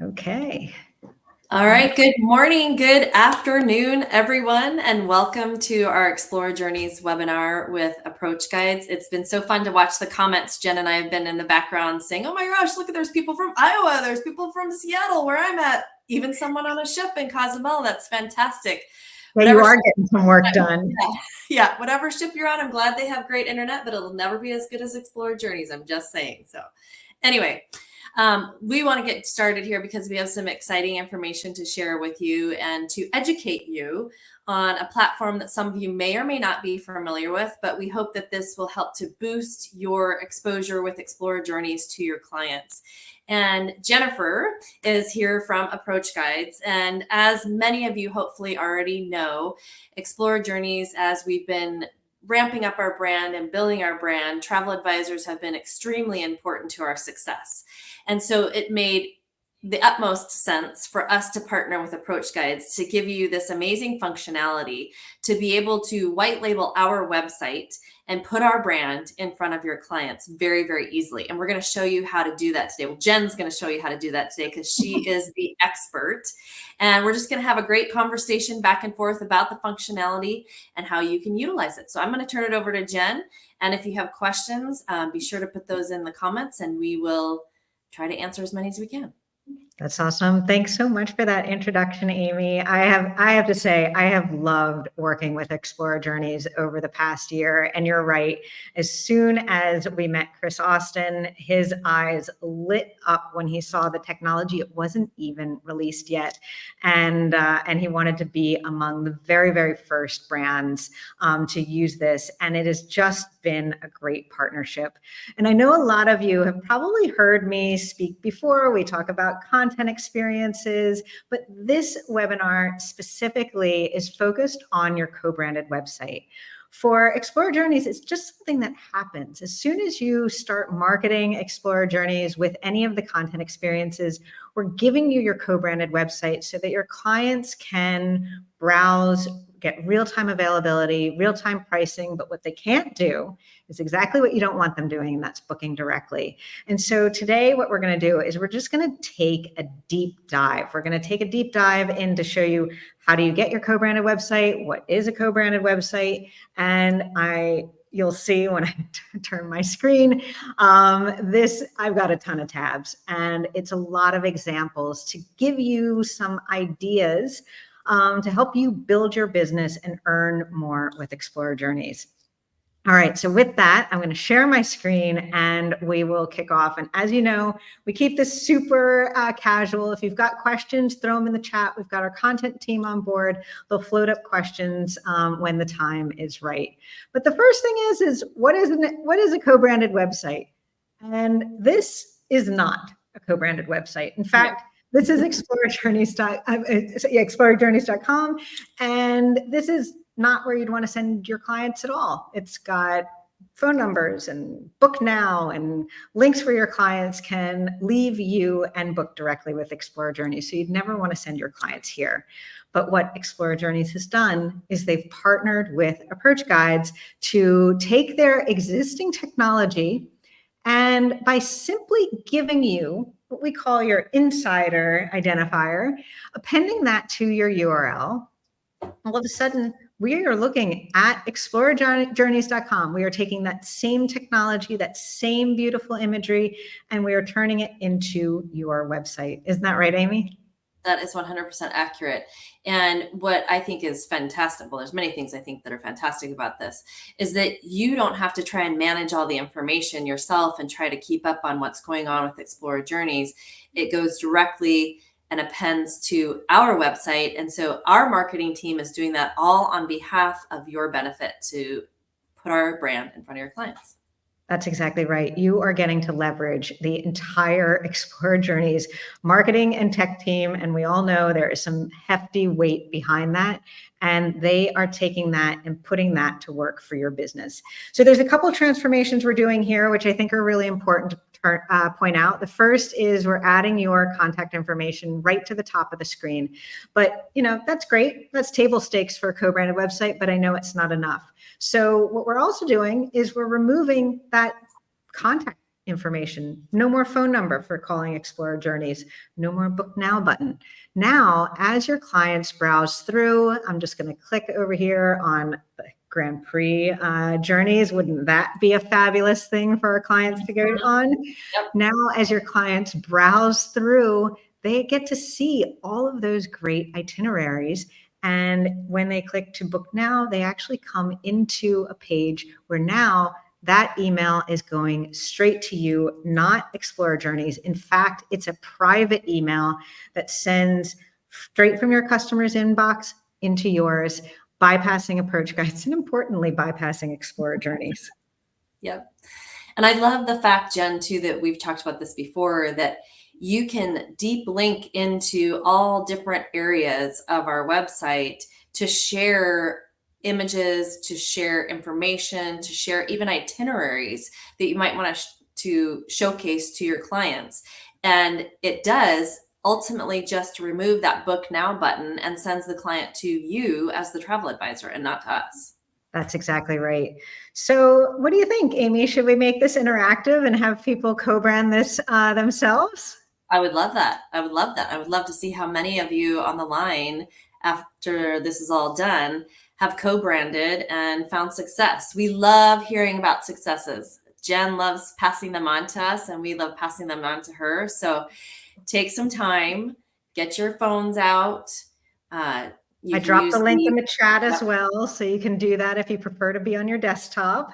Okay. All right. Good morning, good afternoon, everyone, and welcome to our Explora Journeys webinar with Approach Guides. It's been so fun to watch the comments. Jen and I have been in the background saying, oh my gosh, look, there's people from Iowa, there's people from Seattle, where I'm at, even someone on a ship in Cozumel. That's fantastic. Yeah, you Whatever are ship, getting some work done. yeah, whatever ship you're on, I'm glad they have great internet, but it'll never be as good as Explora Journeys. I'm just saying. So anyway, we want to get started here because we have some exciting information to share with you and to educate you on a platform that some of you may or may not be familiar with, but we hope that this will help to boost your exposure with Explora Journeys to your clients. And Jennifer is here from Approach Guides. And as many of you hopefully already know, Explora Journeys, as we've been ramping up our brand and building our brand, travel advisors have been extremely important to our success. And so it made the utmost sense for us to partner with Approach Guides to give you this amazing functionality to be able to white label our website and put our brand in front of your clients very, very easily. And we're going to show you how to do that today. Well, Jen's going to show you how to do that today because she is the expert. And we're just going to have a great conversation back and forth about the functionality and how you can utilize it. So I'm going to turn it over to Jen. And if you have questions, be sure to put those in the comments and we will try to answer as many as we can. That's awesome. Thanks so much for that introduction, Amy. I have to say, I have loved working with Explora Journeys over the past year. And you're right. As soon as we met Chris Austin, his eyes lit up when he saw the technology. It wasn't even released yet. And he wanted to be among the very, very first brands to use this. And it has just been a great partnership. And I know a lot of you have probably heard me speak before. We talk about content experiences, but this webinar specifically is focused on your co-branded website. For Explora Journeys, it's just something that happens. As soon as you start marketing Explora Journeys with any of the content experiences, we're giving you your co-branded website so that your clients can browse, get real-time availability, real-time pricing, but what they can't do is exactly what you don't want them doing, and that's booking directly. And so today what we're going to do is we're just going to take a deep dive. We're going to take a deep dive in to show you how do you get your co-branded website, what is a co-branded website, and you'll see when I turn my screen, I've got a ton of tabs, and it's a lot of examples to give you some ideas to help you build your business and earn more with Explora Journeys. All right, so with that, I'm going to share my screen and we will kick off. And as you know, we keep this super casual. If you've got questions, throw them in the chat. We've got our content team on board. They'll float up questions when the time is right. But the first thing is what is a co-branded website? And this is not a co-branded website. In fact, this is explorajourneys.com, and this is not where you'd want to send your clients at all. It's got phone numbers and book now and links where your clients can leave you and book directly with Explora Journeys. So you'd never want to send your clients here. But what Explora Journeys has done is they've partnered with Approach Guides to take their existing technology, and by simply giving you what we call your insider identifier, appending that to your URL, all of a sudden, we are looking at explorajourneys.com. We are taking that same technology, that same beautiful imagery, and we are turning it into your website. Isn't that right, Amy? That is 100% accurate. And what I think is fantastic, well, there's many things I think that are fantastic about this, is that you don't have to try and manage all the information yourself and try to keep up on what's going on with Explora Journeys. It goes directly and appends to our website. And so our marketing team is doing that all on behalf of your benefit to put our brand in front of your clients. That's exactly right. You are getting to leverage the entire Explora Journeys marketing and tech team. And we all know there is some hefty weight behind that. And they are taking that and putting that to work for your business. So there's a couple of transformations we're doing here, which I think are really important to point out. The first is we're adding your contact information right to the top of the screen. But, that's great. That's table stakes for a co-branded website, but I know it's not enough. So what we're also doing is we're removing that contact information. No more phone number for calling Explore Journeys. No more book now button. Now, as your clients browse through, I'm just going to click over here on the Grand Prix journeys. Wouldn't that be a fabulous thing for our clients to go on? Yep. Now, as your clients browse through, they get to see all of those great itineraries. And when they click to book now, they actually come into a page where now that email is going straight to you, not Explore Journeys. In fact, it's a private email that sends straight from your customer's inbox into yours, bypassing approach guides and importantly, bypassing Explore Journeys. Yep. And I love the fact, Jen, too, that we've talked about this before, that you can deep link into all different areas of our website to share images, to share information, to share even itineraries that you might want to showcase to your clients. And it does ultimately just remove that book now button and sends the client to you as the travel advisor and not to us. That's exactly right. So what do you think, Amy? Should we make this interactive and have people co-brand this themselves? I would love that. I would love that. I would love to see how many of you on the line after this is all done have co-branded and found success. We love hearing about successes. Jen loves passing them on to us and we love passing them on to her. So take some time, get your phones out. I dropped the link in the chat as well, so you can do that if you prefer to be on your desktop.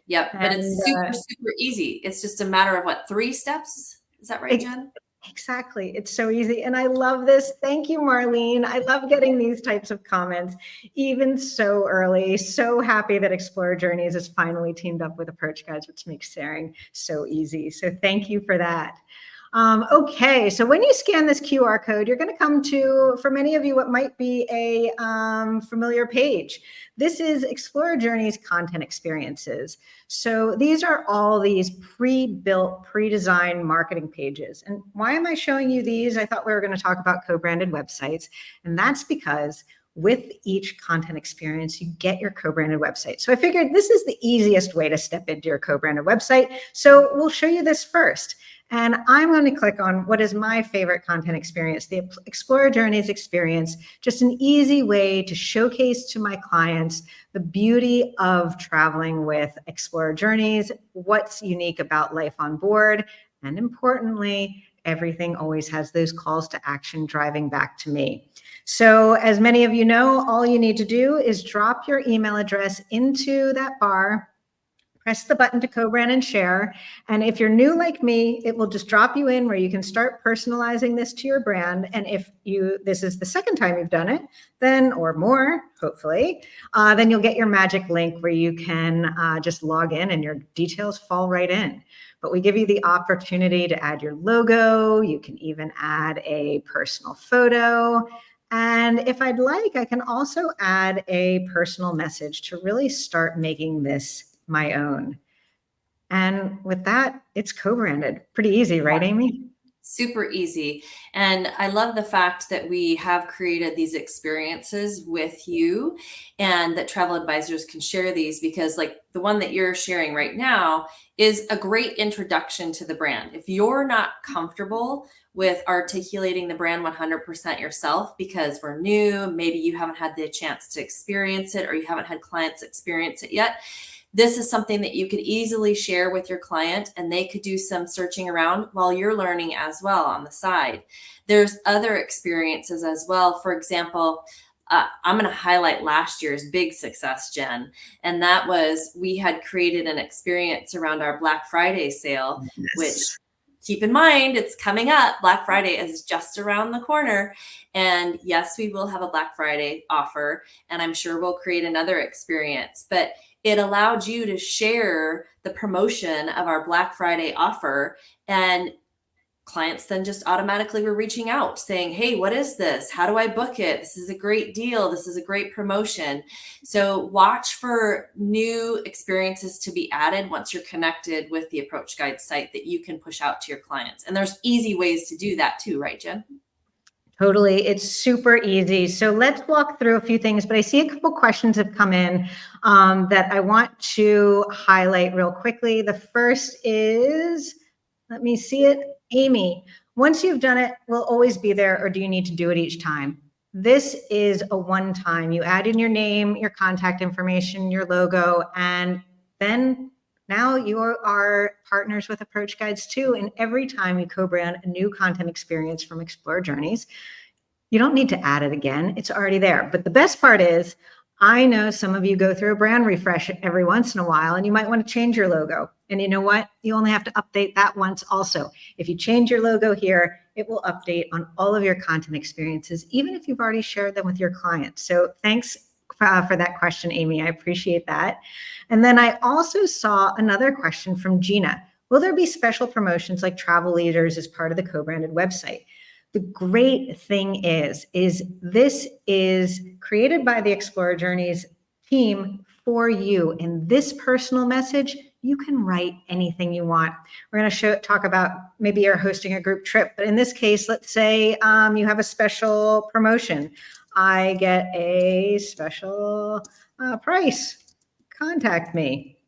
Yep, but it's super, super easy. It's just a matter of what, 3 steps? Is that right, Jen? Exactly. It's so easy. And I love this. Thank you, Marlene. I love getting these types of comments, even so early. So happy that Explore Journeys has finally teamed up with Approach Guides, which makes sharing so easy. So thank you for that. Okay, so when you scan this QR code, you're going to come to, for many of you, what might be a familiar page. This is Explore Journeys content experiences. So these are all these pre-built, pre-designed marketing pages. And why am I showing you these? I thought we were going to talk about co-branded websites. And that's because with each content experience, you get your co-branded website. So I figured this is the easiest way to step into your co-branded website. So we'll show you this first. And I'm going to click on what is my favorite content experience, the Explore Journeys experience, just an easy way to showcase to my clients the beauty of traveling with Explore Journeys, what's unique about life on board, and importantly, everything always has those calls to action driving back to me. So as many of you know, all you need to do is drop your email address into that bar, press the button to co-brand and share. And if you're new like me, it will just drop you in where you can start personalizing this to your brand. And if this is the second time you've done it, then, or more, hopefully, then you'll get your magic link where you can just log in and your details fall right in. But we give you the opportunity to add your logo. You can even add a personal photo. And if I'd like, I can also add a personal message to really start making this my own. And with that, it's co-branded. Pretty easy, right, Amy? Super easy. And I love the fact that we have created these experiences with you and that travel advisors can share these, because like the one that you're sharing right now is a great introduction to the brand. If you're not comfortable with articulating the brand 100% yourself because we're new, maybe you haven't had the chance to experience it or you haven't had clients experience it yet, this is something that you could easily share with your client and they could do some searching around while you're learning as well on the side. There's other experiences as well. For example, I'm going to highlight last year's big success, Jen. And that was, we had created an experience around our Black Friday sale, Yes. Which, keep in mind, it's coming up. Black Friday is just around the corner. And yes, we will have a Black Friday offer. And I'm sure we'll create another experience. But it allowed you to share the promotion of our Black Friday offer, and clients then just automatically were reaching out saying, hey, what is this? How do I book it? This is a great deal. This is a great promotion. So watch for new experiences to be added once you're connected with the Approach Guide site that you can push out to your clients. And there's easy ways to do that too, right, Jen? Totally. It's super easy. So let's walk through a few things, but I see a couple questions have come in that I want to highlight real quickly. The first is, Let me see it. Amy, once you've done it, we'll always be there, or do you need to do it each time? This is a one-time. You add in your name, your contact information, your logo, and then now you are partners with Approach Guides too. And every time you co-brand a new content experience from Explore Journeys, you don't need to add it again. It's already there. But the best part is, I know some of you go through a brand refresh every once in a while, and you might want to change your logo. And you know what? You only have to update that once also. If you change your logo here, it will update on all of your content experiences, even if you've already shared them with your clients. So thanks for that question, Amy. I appreciate that. And then I also saw another question from Gina. Will there be special promotions like travel leaders as part of the co-branded website? The great thing is this is created by the Explorer Journeys team for you. In this personal message, you can write anything you want. We're going to talk about maybe you're hosting a group trip, but in this case, let's say you have a special promotion. I get a special price. Contact me.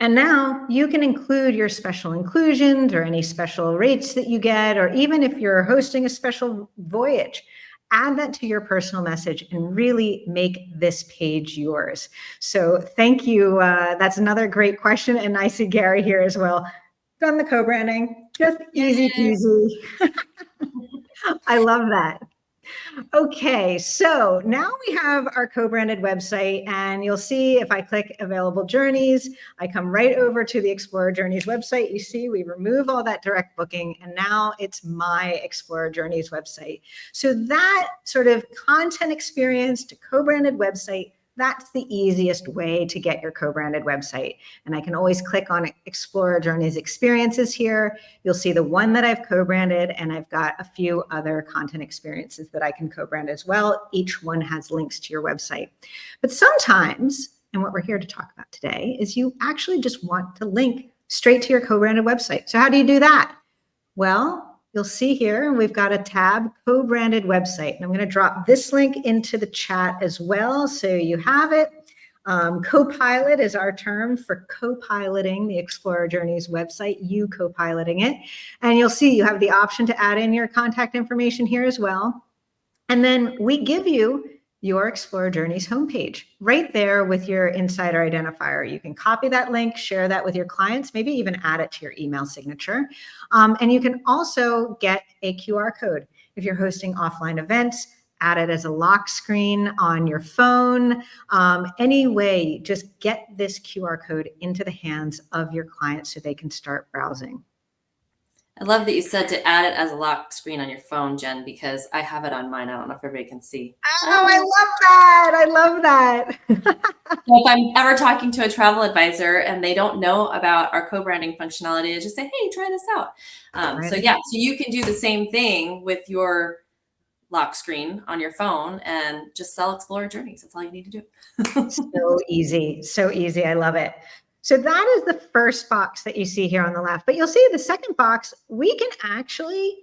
And now you can include your special inclusions or any special rates that you get, or even if you're hosting a special voyage, add that to your personal message and really make this page yours. So thank you. That's another great question. And I see Gary here as well. Done the co-branding, just easy peasy. I love that. Okay, so now we have our co-branded website, and you'll see if I click available journeys, I come right over to the Explorer Journeys website. You see we remove all that direct booking, and now it's my Explorer Journeys website. So that sort of content experience to co-branded website, that's the easiest way to get your co-branded website. And I can always click on Explorer Journeys experiences here. You'll see the one that I've co-branded, and I've got a few other content experiences that I can co-brand as well. Each one has links to your website. But sometimes, and what we're here to talk about today, is you actually just want to link straight to your co-branded website. So how do you do that? Well, you'll see here, we've got a tab, co-branded website. And I'm going to drop this link into the chat as well, so you have it. Co-pilot is our term for co-piloting the Explorer Journeys website, you co-piloting it. And you'll see you have the option to add in your contact information here as well. And then we give you your Explorer Journeys homepage right there with your insider identifier. You can copy that link, share that with your clients, maybe even add it to your email signature. And you can also get a QR code. If you're hosting offline events, add it as a lock screen on your phone. Any way, just get this QR code into the hands of your clients so they can start browsing. I love that you said to add it as a lock screen on your phone, Jen, because I have it on mine. I don't know if everybody can see. Oh, I love that. I love that. So if I'm ever talking to a travel advisor and they don't know about our co-branding functionality, I just say, hey, try this out. So you can do the same thing with your lock screen on your phone and just sell Explorer Journeys. That's all you need to do. So easy. So easy. I love it. So that is the first box that you see here on the left. But you'll see the second box, we can actually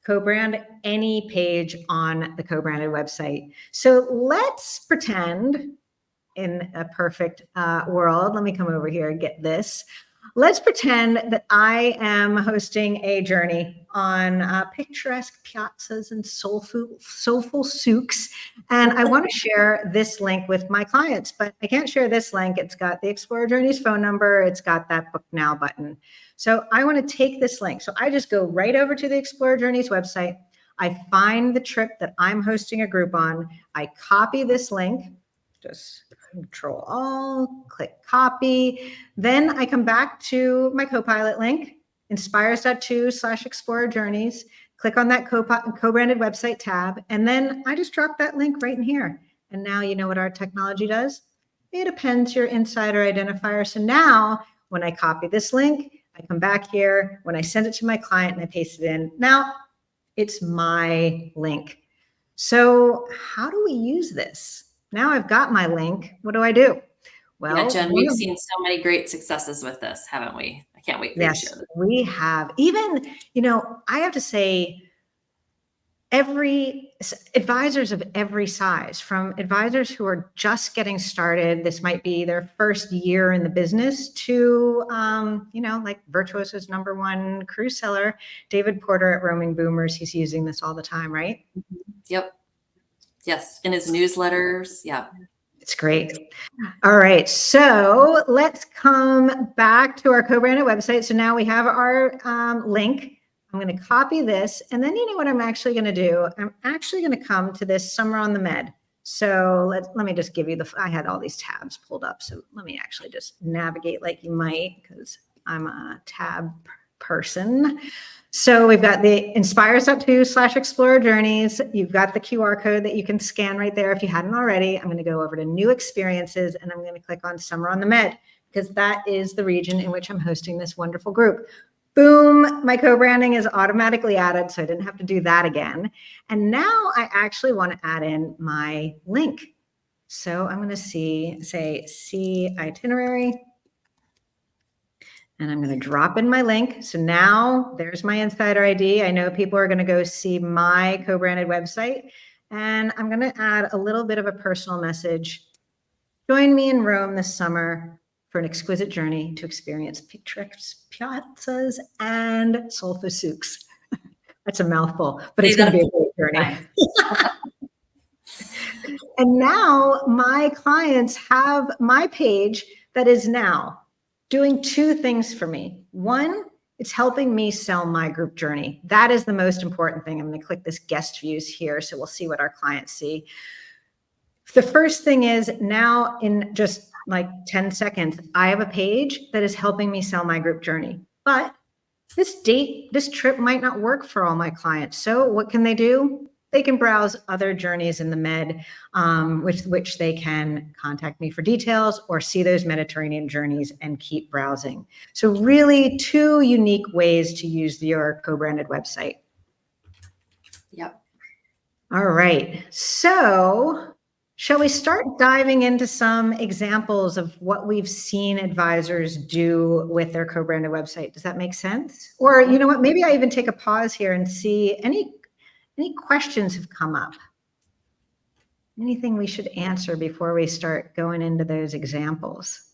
co-brand any page on the co-branded website. So let's pretend in a perfect world, let me come over here and get this. Let's pretend that I am hosting a journey on picturesque piazzas and soulful souks. And I want to share this link with my clients, but I can't share this link. It's got the Explorer Journeys phone number. It's got that book now button. So I want to take this link. So I just go right over to the Explorer Journeys website. I find the trip that I'm hosting a group on. I copy this link. Just Control All, click copy. Then I come back to my Copilot link, inspires.to/Explorer Journeys, click on that co-branded website tab, and then I just drop that link right in here. And now you know what our technology does? It appends your insider identifier. So now when I copy this link, I come back here, when I send it to my client and I paste it in, now it's my link. So how do we use this? Now I've got my link. What do I do? Well, yeah, Jen, we've seen so many great successes with this, haven't we? I can't wait for you to share this. We have. Even, I have to say, advisors of every size, from advisors who are just getting started, this might be their first year in the business, to like Virtuoso's #1 cruise seller, David Porter at Roaming Boomers. He's using this all the time, right? Yep. Yes, in his newsletters. Yeah. It's great. All right, so let's come back to our co-branded website. So now we have our link. I'm going to copy this, and then you know what I'm actually going to do? I'm actually going to come to this Summer on the Med. So let me just give you I had all these tabs pulled up. So let me actually just navigate like you might, because I'm a tab person. So we've got the inspires.to/Explora Journeys. You've got the QR code that you can scan right there if you hadn't already. I'm going to go over to new experiences, and I'm going to click on Summer on the Med, because that is the region in which I'm hosting this wonderful group. Boom, my co-branding is automatically added, so I didn't have to do that again. And now I actually want to add in my link. So I'm going to say see itinerary. And I'm going to drop in my link. So now there's my insider ID. I know people are going to go see my co-branded website. And I'm going to add a little bit of a personal message. Join me in Rome this summer for an exquisite journey to experience picturesque piazzas and soulful souks. That's a mouthful, but it's going to be a great journey. And now my clients have my page that is now doing two things for me. One, it's helping me sell my group journey. That is the most important thing. I'm going to click this guest views here, so we'll see what our clients see. The first thing is, now in just like 10 seconds, I have a page that is helping me sell my group journey. But this trip might not work for all my clients. So what can they do? They can browse other journeys in the Med, with which they can contact me for details or see those Mediterranean journeys and keep browsing. So really two unique ways to use your co-branded website. Yep. All right. So shall we start diving into some examples of what we've seen advisors do with their co-branded website? Does that make sense? Or you know what, maybe I even take a pause here and see any questions have come up. Anything we should answer before we start going into those examples?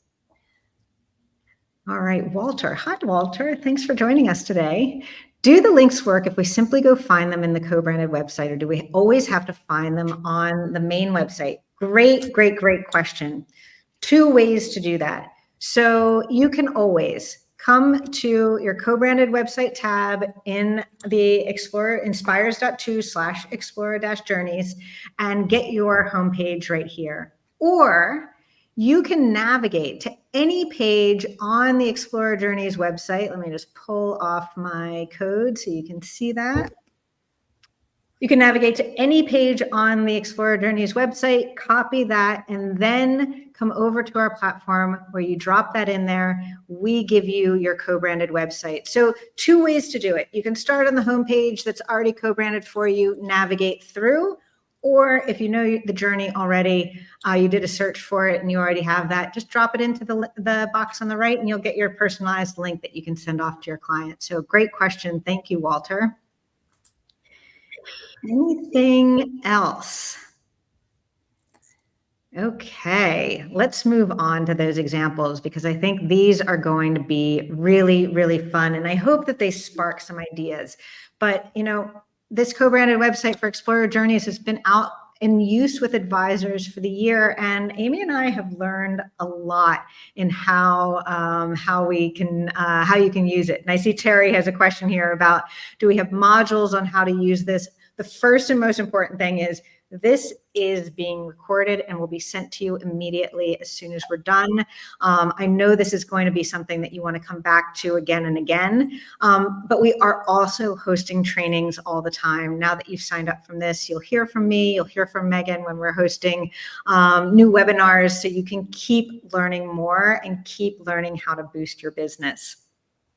All right, Walter. Hi, Walter. Thanks for joining us today. Do the links work if we simply go find them in the co-branded website, or do we always have to find them on the main website? Great question. Two ways to do that. So you can always come to your co-branded website tab in the Explora inspires.to/Explora-journeys and get your homepage right here. Or you can navigate to any page on the Explora Journeys website. Let me just pull off my code so you can see that. You can navigate to any page on the Explora Journeys website, copy that, and then come over to our platform where you drop that in there. We give you your co-branded website. So two ways to do it. You can start on the homepage that's already co-branded for you, navigate through, or if you know the journey already, you did a search for it and you already have that, just drop it into the box on the right and you'll get your personalized link that you can send off to your client. So great question. Thank you, Walter. Anything else? Okay, let's move on to those examples, because I think these are going to be really, really fun. And I hope that they spark some ideas. But, you know, this co-branded website for Explora Journeys has been out in use with advisors for the year. And Amy and I have learned a lot in how you can use it. And I see Terry has a question here about, do we have modules on how to use this? The first and most important thing is this is being recorded and will be sent to you immediately as soon as we're done. I know this is going to be something that you want to come back to again and again, but we are also hosting trainings all the time. Now that you've signed up from this, you'll hear from me, you'll hear from Megan when we're hosting new webinars, so you can keep learning more and keep learning how to boost your business.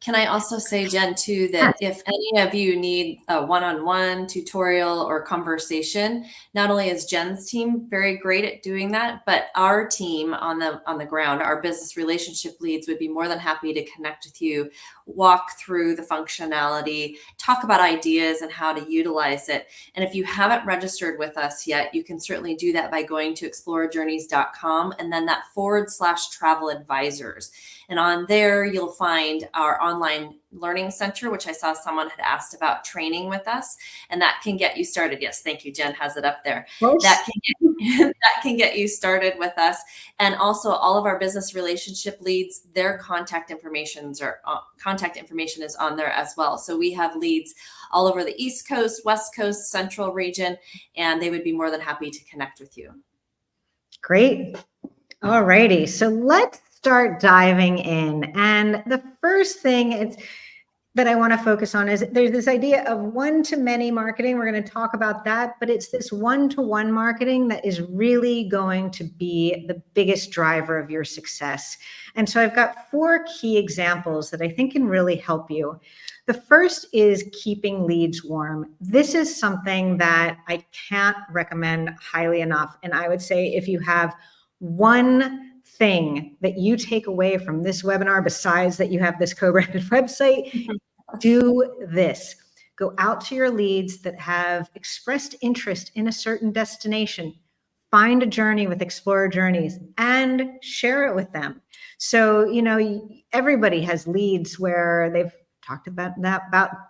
Can I also say, Jen, too, that if any of you need a one-on-one tutorial or conversation, not only is Jen's team very great at doing that, but our team on the ground, our business relationship leads, would be more than happy to connect with you walk through the functionality, talk about ideas and how to utilize it. And if you haven't registered with us yet, you can certainly do that by going to explorajourneys.com and then that /travel advisors. And on there, you'll find our online learning center, which I saw someone had asked about training with us, and that can get you started. Yes, thank you. Jen has it up there. That can get you started with us. And also all of our business relationship leads, their contact information is on there as well. So we have leads all over the East Coast, West Coast, Central region, and they would be more than happy to connect with you. Great. All righty. So let's start diving in. And the first thing that I want to focus on is there's this idea of one-to-many marketing. We're going to talk about that, but it's this one-to-one marketing that is really going to be the biggest driver of your success. And so I've got 4 key examples that I think can really help you. The first is keeping leads warm. This is something that I can't recommend highly enough. And I would say if you have one thing that you take away from this webinar, besides that you have this co-branded website, do this. Go out to your leads that have expressed interest in a certain destination. Find a journey with Explora Journeys and share it with them. So, everybody has leads where they've talked about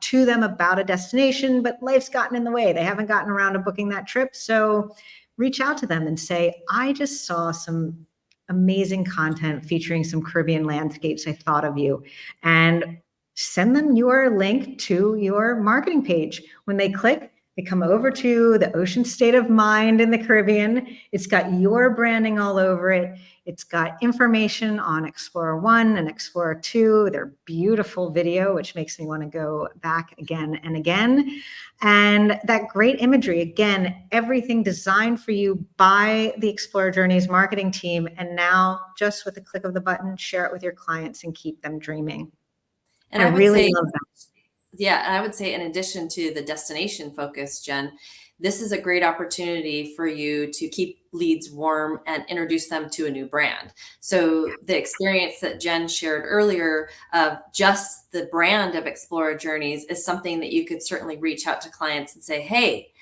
to them about a destination, but life's gotten in the way. They haven't gotten around to booking that trip. So reach out to them and say, I just saw some amazing content featuring some Caribbean landscapes. I thought of you. And send them your link to your marketing page. When they click, they come over to the Ocean State of Mind in the Caribbean. It's got your branding all over it. It's got information on Explora 1 and Explora 2, their beautiful video, which makes me want to go back again and again. And that great imagery, again, everything designed for you by the Explora Journeys marketing team. And now, just with the click of the button, share it with your clients and keep them dreaming. And I really love that. Yeah, and I would say in addition to the destination focus, Jen, this is a great opportunity for you to keep leads warm and introduce them to a new brand. So the experience that Jen shared earlier of just the brand of Explora Journeys is something that you could certainly reach out to clients and say, hey,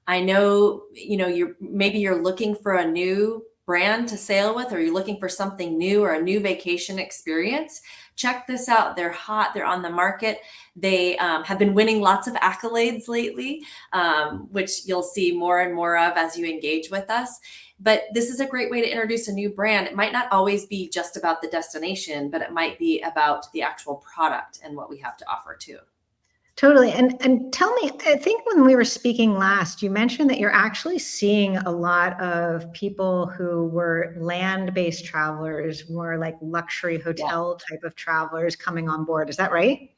I know, you're looking for a new brand to sail with, or you're looking for something new or a new vacation experience. Check this out. They're hot. They're on the market. They have been winning lots of accolades lately, which you'll see more and more of as you engage with us. But this is a great way to introduce a new brand. It might not always be just about the destination, but it might be about the actual product and what we have to offer too. Totally. And tell me, I think when we were speaking last, you mentioned that you're actually seeing a lot of people who were land-based travelers, more like luxury hotel type of travelers coming on board. Is that right?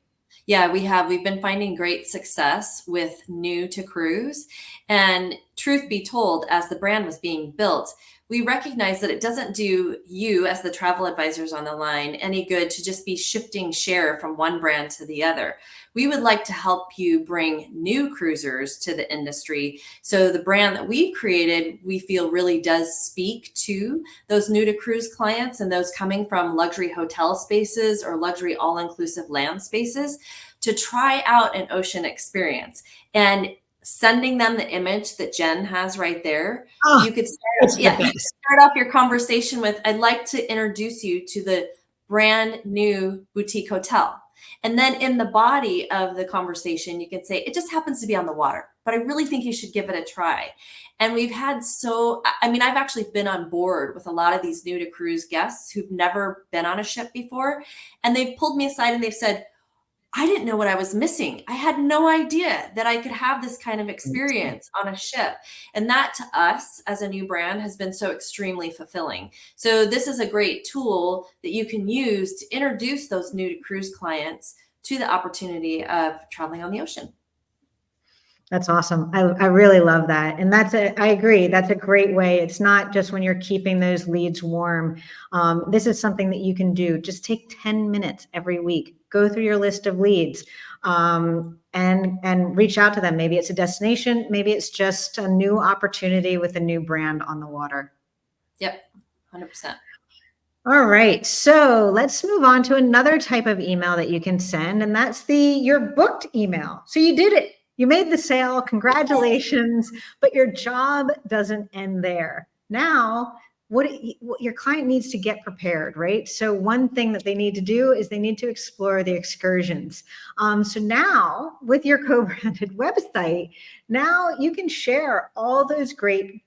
Yeah, we've been finding great success with new to cruise. And truth be told, as the brand was being built, we recognize that it doesn't do you as the travel advisors on the line any good to just be shifting share from one brand to the other. We would like to help you bring new cruisers to the industry. So the brand that we've created, we feel really does speak to those new to cruise clients and those coming from luxury hotel spaces or luxury all-inclusive land spaces to try out an ocean experience. And sending them the image that Jen has right there, you could start off your conversation with, I'd like to introduce you to the brand new boutique hotel. And then in the body of the conversation, you can say, it just happens to be on the water, but I really think you should give it a try. And we've had I've actually been on board with a lot of these new to cruise guests who've never been on a ship before. And they've pulled me aside and they've said, I didn't know what I was missing. I had no idea that I could have this kind of experience on a ship. And that to us as a new brand has been so extremely fulfilling. So this is a great tool that you can use to introduce those new to cruise clients to the opportunity of traveling on the ocean. That's awesome. I really love that. And I agree. That's a great way. It's not just when you're keeping those leads warm. This is something that you can do. Just take 10 minutes every week, go through your list of leads, and reach out to them. Maybe it's a destination. Maybe it's just a new opportunity with a new brand on the water. Yep. 100%. All right, so let's move on to another type of email that you can send, and that's the "you're booked" email. So you did it. You made the sale. Congratulations. But your job doesn't end there. Now, what your client needs to get prepared, right? So one thing that they need to do is they need to explore the excursions. So now with your co-branded website, now you can share all those great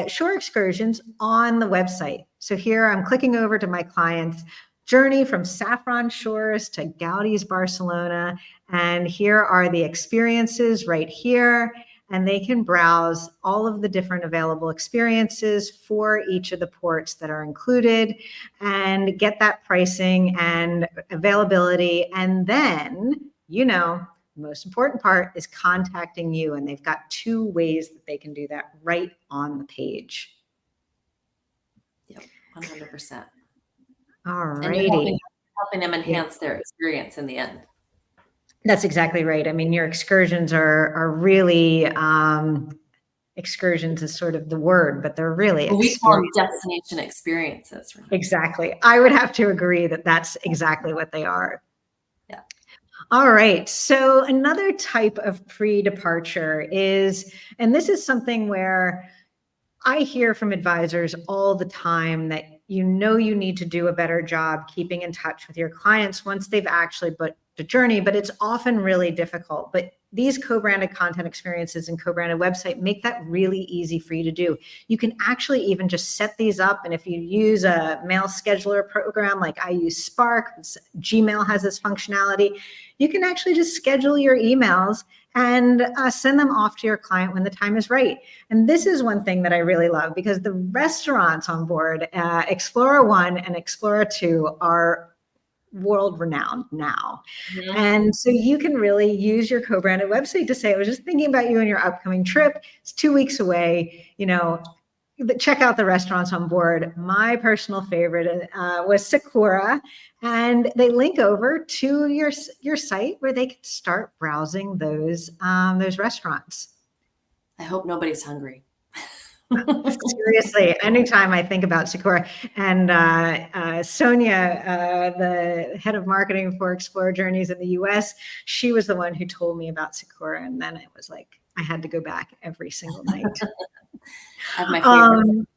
shore excursions on the website. So here I'm clicking over to my client's journey from Saffron Shores to Gaudi's Barcelona. And here are the experiences right here. And they can browse all of the different available experiences for each of the ports that are included and get that pricing and availability. And then, the most important part is contacting you, and they've got 2 ways that they can do that right on the page. Yep, 100%. All And you're righty. helping them enhance their experience in the end. That's exactly right. I mean, your excursions are really, excursions is sort of the word, but they're really Well, we call them experiences. destination experiences. Right? Exactly. I would have to agree that that's exactly what they are. Yeah. All right. So another type of pre-departure is, and this is something where I hear from advisors all the time that you need to do a better job keeping in touch with your clients once they've actually booked the journey, but it's often really difficult. But these co-branded content experiences and co-branded website make that really easy for you to do. You can actually even just set these up. And if you use a mail scheduler program, like I use Spark, Gmail has this functionality, you can actually just schedule your emails and send them off to your client when the time is right. And this is one thing that I really love because the restaurants on board, Explora 1 and Explora 2 are world renowned now. Mm-hmm. And so you can really use your co-branded website to say, I was just thinking about you and your upcoming trip. It's 2 weeks away, check out the restaurants on board. My personal favorite was Sakura, and they link over to your site where they can start browsing those restaurants. I hope nobody's hungry. Seriously, anytime I think about Sakura and Sonia, the head of marketing for Explore Journeys in the US, she was the one who told me about Sakura, and then it was like I had to go back every single night. I have my favorite.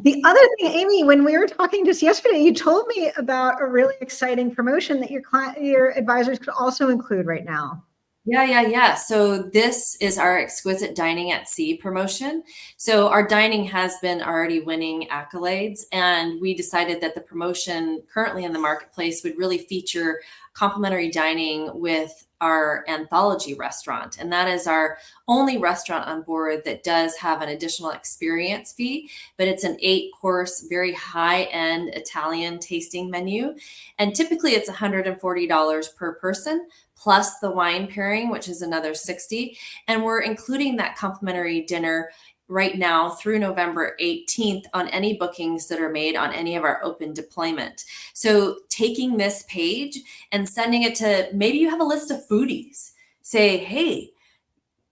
The other thing, Amy, when we were talking just yesterday, you told me about a really exciting promotion that your advisors could also include right now. Yeah. So this is our exquisite dining at sea promotion. So our dining has been already winning accolades, and we decided that the promotion currently in the marketplace would really feature complimentary dining with our anthology restaurant. And that is our only restaurant on board that does have an additional experience fee, but it's an 8-course, very high-end Italian tasting menu. And typically it's $140 per person, plus the wine pairing, which is another 60. And we're including that complimentary dinner right now through November 18th on any bookings that are made on any of our open deployment. So taking this page and sending it to, maybe you have a list of foodies. Say, hey,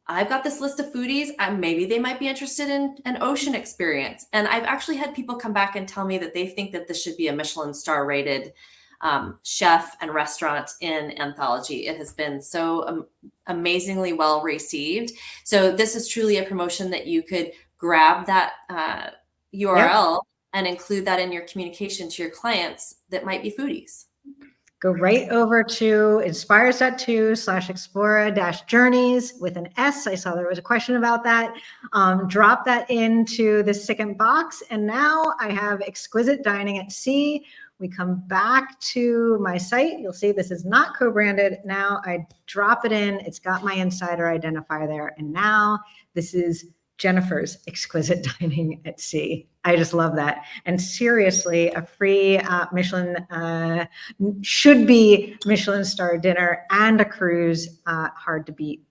I've got this list of foodies. Maybe they might be interested in an ocean experience. And I've actually had people come back and tell me that they think that this should be a Michelin star rated chef and restaurant in Anthology. It has been so amazingly well received. So this is truly a promotion that you could grab that URL and include that in your communication to your clients that might be foodies. Go right over to inspires.to/explora-journeys with an S. I saw there was a question about that. Drop that into the second box. And now I have exquisite dining at sea. We come back to my site. You'll see this is not co-branded. Now I drop it in. It's got my insider identifier there. And now this is Jennifer's exquisite dining at sea. I just love that. And seriously, a free Michelin, should be Michelin star dinner and a cruise, hard to beat.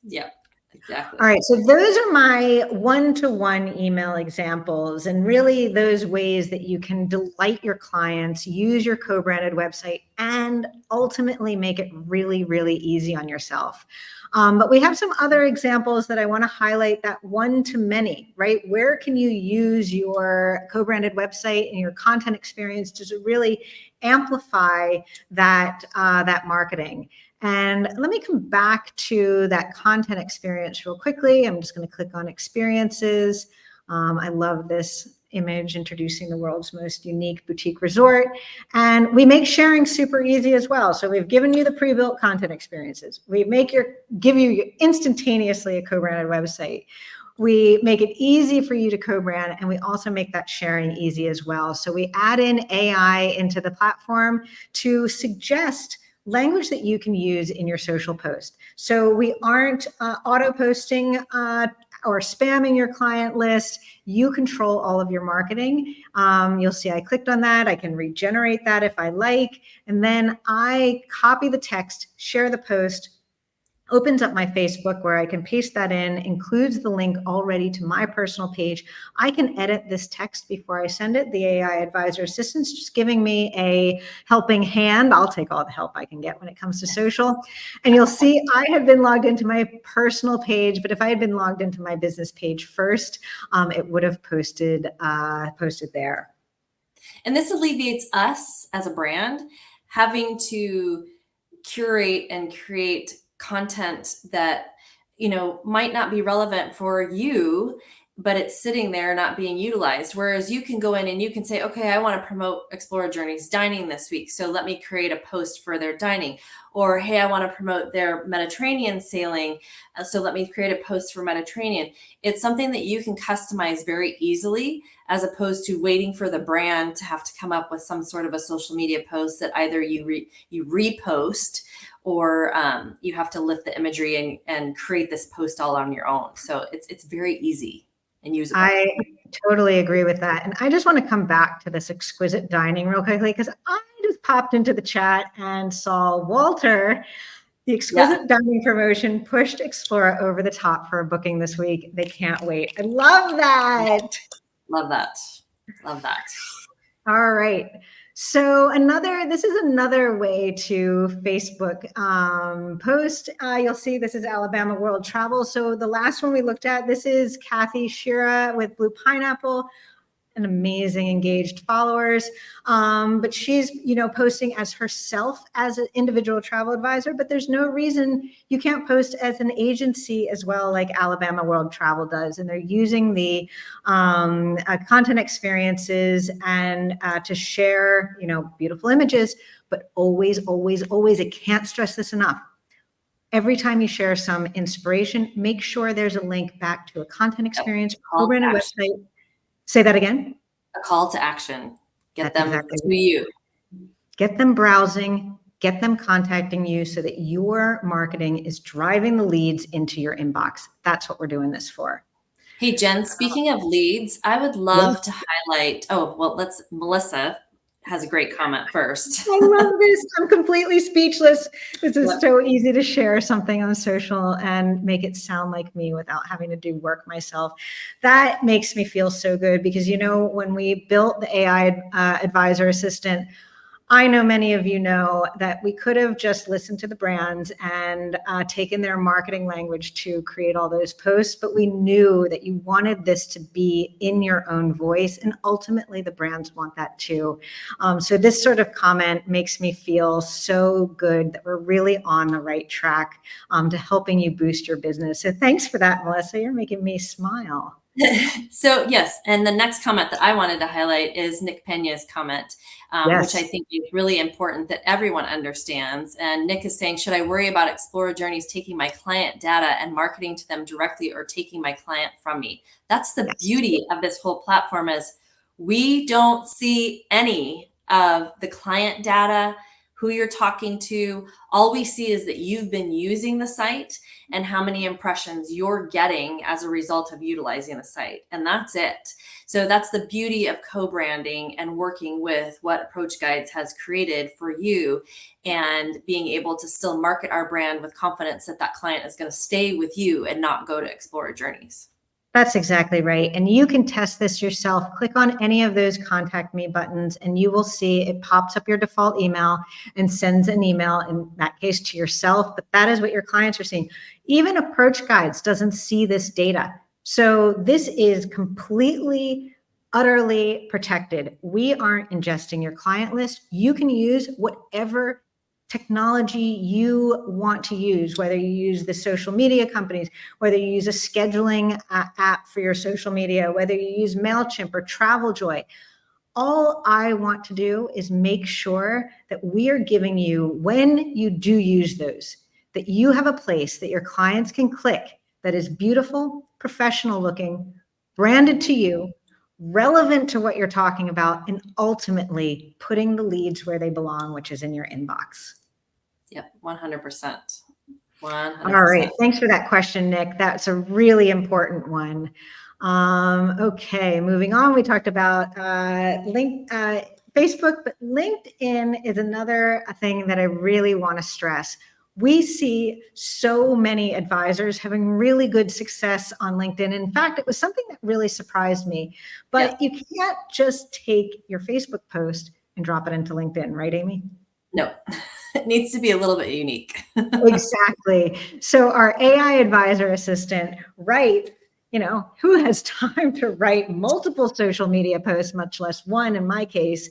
Yeah. Exactly. All right, so those are my one-to-one email examples, and really those ways that you can delight your clients, use your co-branded website, and ultimately make it really, really easy on yourself. But we have some other examples that I want to highlight, that one-to-many, right? Where can you use your co-branded website and your content experience to really amplify that, that marketing? And let me come back to that content experience real quickly. I'm just going to click on experiences. I love this image introducing the world's most unique boutique resort. And we make sharing super easy as well. So we've given you the pre-built content experiences. We give you instantaneously a co-branded website. We make it easy for you to co-brand, and we also make that sharing easy as well. So we add in AI into the platform to suggest language that you can use in your social post. So we aren't auto posting or spamming your client list. You control all of your marketing. You'll see I clicked on that. I can regenerate that if I like. And then I copy the text, share the post, opens up my Facebook where I can paste that in, includes the link already to my personal page. I can edit this text before I send it. The AI advisor assistant's just giving me a helping hand. I'll take all the help I can get when it comes to social. And you'll see I have been logged into my personal page, but if I had been logged into my business page first, it would have posted there. And this alleviates us as a brand having to curate and create content that, you know, might not be relevant for you, but it's sitting there not being utilized. Whereas you can go in and you can say, okay, I want to promote Explora Journeys dining this week, so let me create a post for their dining. Or, hey, I want to promote their Mediterranean sailing, so let me create a post for Mediterranean. It's something that you can customize very easily, as opposed to waiting for the brand to have to come up with some sort of a social media post that either you repost, or you have to lift the imagery and create this post all on your own. So it's very easy and usable. I totally agree with that. And I just want to come back to this exquisite dining real quickly, because I just popped into the chat and saw Walter, the exquisite dining promotion pushed Explora over the top for a booking this week. They can't wait. I love that. Love that. Love that. All right. So this is another way to Facebook post. You'll see this is Alabama World Travel. So the last one we looked at, this is Kathy Shira with Blue Pineapple, an amazing engaged followers. But she's, posting as herself as an individual travel advisor, but there's no reason you can't post as an agency as well, like Alabama World Travel does. And they're using the content experiences and to share, beautiful images, but always, always, always, I can't stress this enough. Every time you share some inspiration, make sure there's a link back to a content experience, co-branded website. Say that again. A call to action. Get That's them exactly to you. Get them browsing, get them contacting you, so that your marketing is driving the leads into your inbox. That's what we're doing this for. Hey, Jen, speaking of leads, I would love to highlight, Melissa has a great comment first. I love this. I'm completely speechless. This is so easy to share something on social and make it sound like me without having to do work myself. That makes me feel so good, because, when we built the AI advisor assistant, I know many of you know that we could have just listened to the brands and taken their marketing language to create all those posts, but we knew that you wanted this to be in your own voice, and ultimately the brands want that too. So this sort of comment makes me feel so good that we're really on the right track to helping you boost your business. So thanks for that, Melissa. You're making me smile. So yes, and the next comment that I wanted to highlight is Nick Pena's comment, which I think is really important that everyone understands. And Nick is saying, should I worry about Explora Journeys taking my client data and marketing to them directly, or taking my client from me? That's the beauty of this whole platform, is we don't see any of the client data, who you're talking to. All we see is that you've been using the site and how many impressions you're getting as a result of utilizing the site. And that's it. So that's the beauty of co-branding and working with what Approach Guides has created for you, and being able to still market our brand with confidence that that client is going to stay with you and not go to Explora Journeys. That's exactly right. And you can test this yourself. Click on any of those contact me buttons and you will see it pops up your default email and sends an email, in that case to yourself, but that is what your clients are seeing. Even Approach Guides doesn't see this data. So this is completely, utterly protected. We aren't ingesting your client list. You can use whatever technology you want to use, whether you use the social media companies, whether you use a scheduling app for your social media, whether you use MailChimp or TravelJoy. All I want to do is make sure that we are giving you, when you do use those, that you have a place that your clients can click that is beautiful, professional looking, branded to you, relevant to what you're talking about, and ultimately putting the leads where they belong, which is in your inbox. Yep, 100%. All right. Thanks for that question, Nick. That's a really important one. Okay, moving on. We talked about Facebook, but LinkedIn is another thing that I really want to stress. We see so many advisors having really good success on LinkedIn. In fact, it was something that really surprised me. But you can't just take your Facebook post and drop it into LinkedIn, right, Amy? No, it needs to be a little bit unique. Exactly. So our AI advisor assistant writes, who has time to write multiple social media posts, much less one in my case.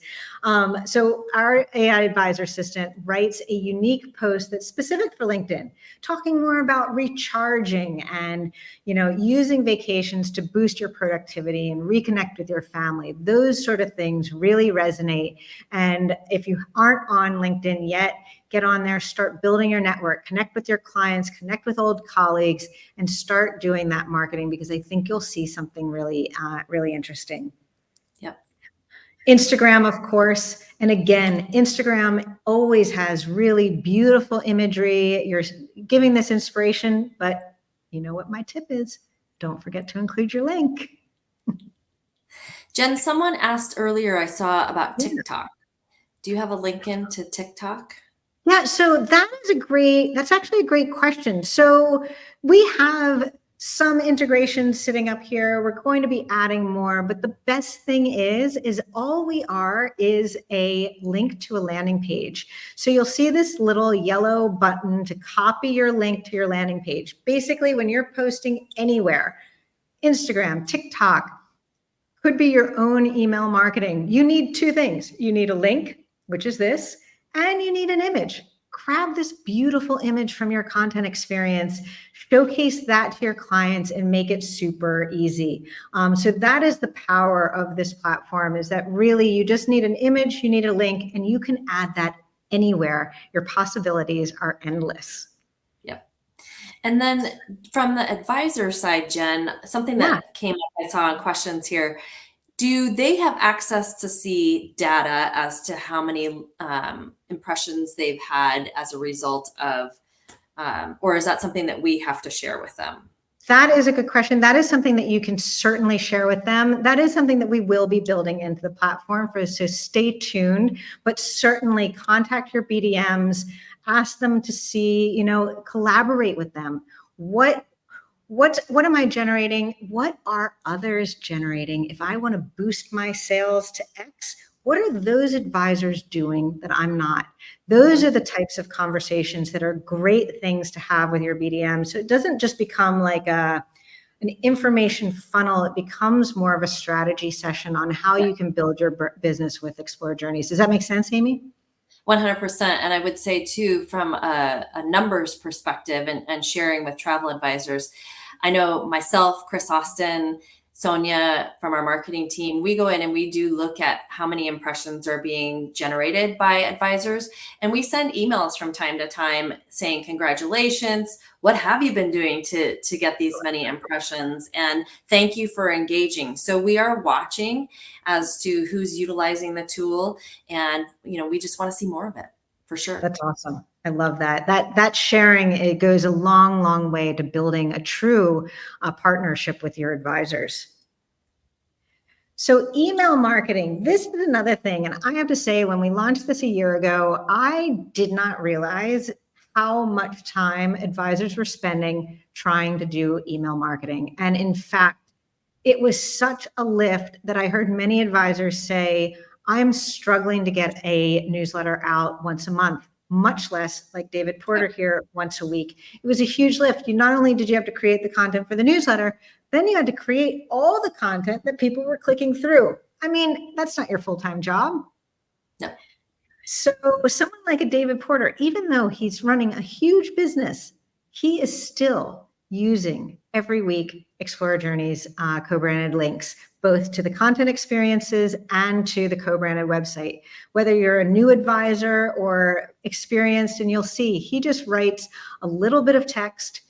So our AI advisor assistant writes a unique post that's specific for LinkedIn, talking more about recharging and, using vacations to boost your productivity and reconnect with your family. Those sort of things really resonate. And if you aren't on LinkedIn yet, get on there, start building your network, connect with your clients, connect with old colleagues, and start doing that marketing, because I think you'll see something really, really interesting. Yep. Instagram, of course. And again, Instagram always has really beautiful imagery. You're giving this inspiration, but you know what my tip is? Don't forget to include your link. Jen, someone asked earlier, I saw about TikTok. Do you have a link into TikTok? Yeah, so that's actually a great question. So we have some integrations sitting up here. We're going to be adding more, but the best thing is all we are is a link to a landing page. So you'll see this little yellow button to copy your link to your landing page. Basically, when you're posting anywhere, Instagram, TikTok, could be your own email marketing, you need two things. You need a link, which is this, and you need an image. Grab this beautiful image from your content experience, showcase that to your clients, and make it super easy. So that is the power of this platform, is that really you just need an image, you need a link, and you can add that anywhere. Your possibilities are endless. Yep. And then from the advisor side, Jen, something that came up, I saw in questions here. Do they have access to see data as to how many impressions they've had as a result of, or is that something that we have to share with them? That is a good question. That is something that you can certainly share with them. That is something that we will be building into the platform so stay tuned, but certainly contact your BDMs, ask them to see, collaborate with them. What am I generating? What are others generating? If I want to boost my sales to X, what are those advisors doing that I'm not? Those are the types of conversations that are great things to have with your BDM. So it doesn't just become like an information funnel. It becomes more of a strategy session on how you can build your business with Explora Journeys. Does that make sense, Amy? 100%. And I would say too, from a numbers perspective and sharing with travel advisors, I know myself, Chris Austin, Sonia from our marketing team, we go in and we do look at how many impressions are being generated by advisors. And we send emails from time to time saying, congratulations, what have you been doing to get these many impressions? And thank you for engaging. So we are watching as to who's utilizing the tool. And, we just want to see more of it. for sure. That's awesome. I love that. That sharing, it goes a long, long way to building a true partnership with your advisors. So email marketing, this is another thing. And I have to say, when we launched this a year ago, I did not realize how much time advisors were spending trying to do email marketing. And in fact, it was such a lift that I heard many advisors say, I'm struggling to get a newsletter out once a month, much less like David Porter here once a week. It was a huge lift. You not only did you have to create the content for the newsletter, then you had to create all the content that people were clicking through. I mean, that's not your full-time job. No. So someone like a David Porter, even though he's running a huge business, he is still using every week Explora Journeys co-branded links, both to the content experiences and to the co-branded website. Whether you're a new advisor or experienced, and you'll see, he just writes a little bit of text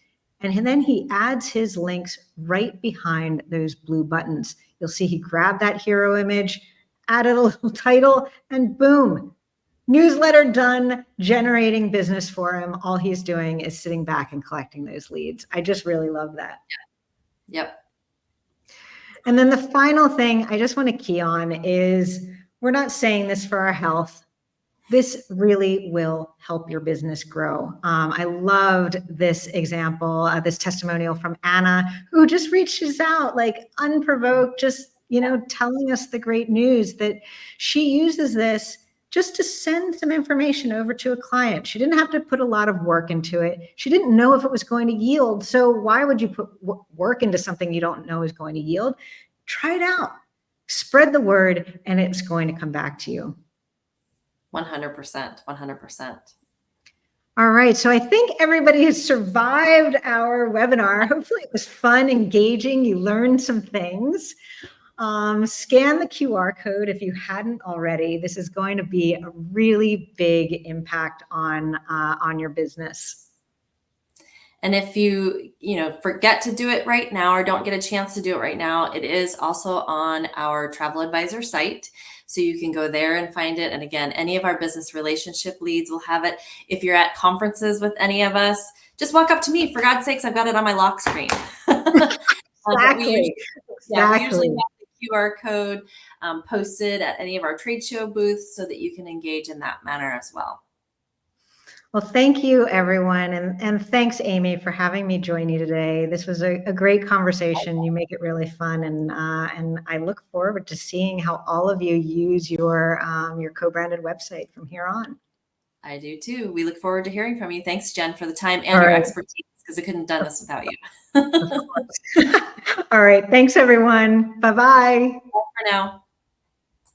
and then he adds his links right behind those blue buttons. You'll see he grabbed that hero image, added a little title, and boom, newsletter done, generating business for him. All he's doing is sitting back and collecting those leads. I just really love that. Yep. And then the final thing I just want to key on is, we're not saying this for our health. This really will help your business grow. I loved this example, this testimonial from Anna, who just reaches out like unprovoked, just, telling us the great news that she uses this just to send some information over to a client. She didn't have to put a lot of work into it. She didn't know if it was going to yield. So why would you put work into something you don't know is going to yield? Try it out, spread the word, and it's going to come back to you. 100%, 100%. All right. So I think everybody has survived our webinar. Hopefully it was fun, engaging. You learned some things. Scan the QR code if you hadn't already. This is going to be a really big impact on your business. And if you forget to do it right now or don't get a chance to do it right now, it is also on our travel advisor site. So you can go there and find it. And again, any of our business relationship leads will have it. If you're at conferences with any of us, just walk up to me. For God's sakes, I've got it on my lock screen. Exactly. We usually have the QR code posted at any of our trade show booths so that you can engage in that manner as well. Well, thank you, everyone. And thanks, Amy, for having me join you today. This was a great conversation. You make it really fun. And I look forward to seeing how all of you use your co-branded website from here on. I do too. We look forward to hearing from you. Thanks, Jen, for the time and your expertise, because I couldn't have done this without you. Of course. All right. Thanks, everyone. Bye-bye. Bye for now.